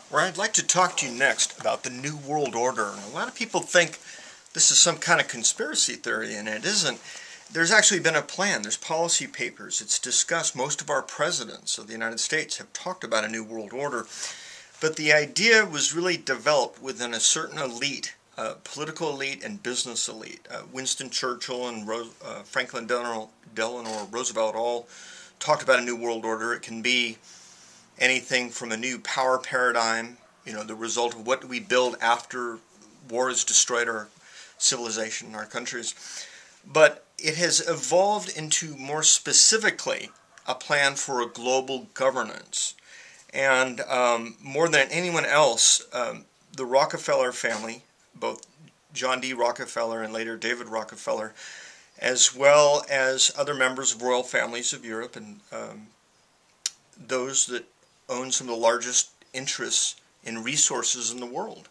where I'd like to talk to you next about the New World Order. And a lot of people think this is some kind of conspiracy theory, and it isn't. There's actually been a plan. There's policy papers. It's discussed. Most of our presidents of the United States have talked about a New World Order. But the idea was really developed within a certain elite, political elite and business elite. Winston Churchill and Franklin Delano Roosevelt all talked about a New World Order. It can be anything from a new power paradigm, the result of what do we build after war has destroyed our civilization, our countries. But it has evolved into, more specifically, a plan for a global governance. And more than anyone else, the Rockefeller family, both John D. Rockefeller and later David Rockefeller, as well as other members of royal families of Europe and those that own some of the largest interests in resources in the world,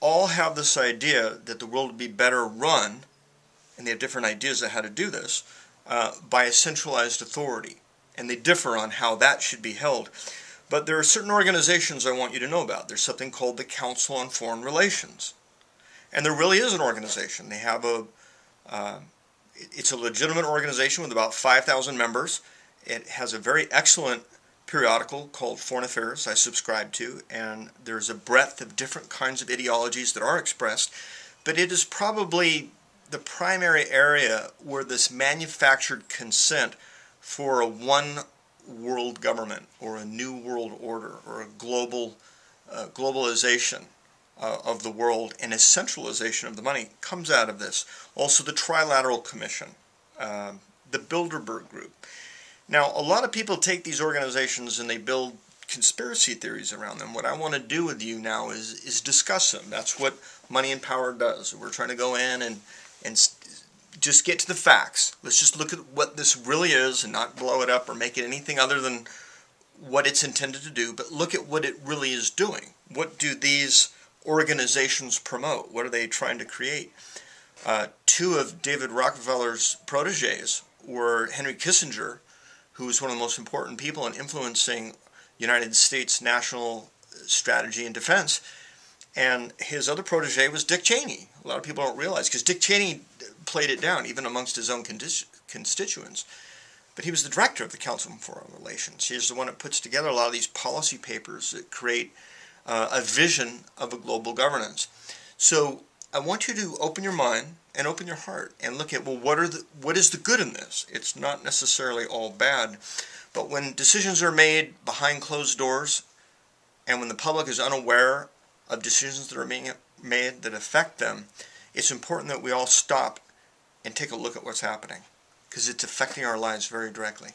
all have this idea that the world would be better run, and they have different ideas of how to do this, by a centralized authority. And they differ on how that should be held. But there are certain organizations I want you to know about. There's something called the Council on Foreign Relations. And there really is an organization. They have it's a legitimate organization with about 5,000 members. It has a very excellent periodical called Foreign Affairs I subscribe to, and there's a breadth of different kinds of ideologies that are expressed, but it is probably the primary area where this manufactured consent for a one world government or a new world order or a globalization of the world and a centralization of the money comes out of this. Also the Trilateral Commission, the Bilderberg Group. Now, a lot of people take these organizations and they build conspiracy theories around them. What I want to do with you now is discuss them. That's what Money and Power does. We're trying to go in and just get to the facts. Let's just look at what this really is and not blow it up or make it anything other than what it's intended to do, but look at what it really is doing. What do these organizations promote? What are they trying to create? Two of David Rockefeller's proteges were Henry Kissinger, who was one of the most important people in influencing United States national strategy and defense, and his other protege was Dick Cheney. A lot of people don't realize, because Dick Cheney played it down even amongst his own constituents. But he was the director of the Council on Foreign Relations. He's the one that puts together a lot of these policy papers that create a vision of a global governance. So I want you to open your mind and open your heart and look at, well, what is the good in this? It's not necessarily all bad, but when decisions are made behind closed doors and when the public is unaware of decisions that are being made that affect them, it's important that we all stop and take a look at what's happening, because it's affecting our lives very directly.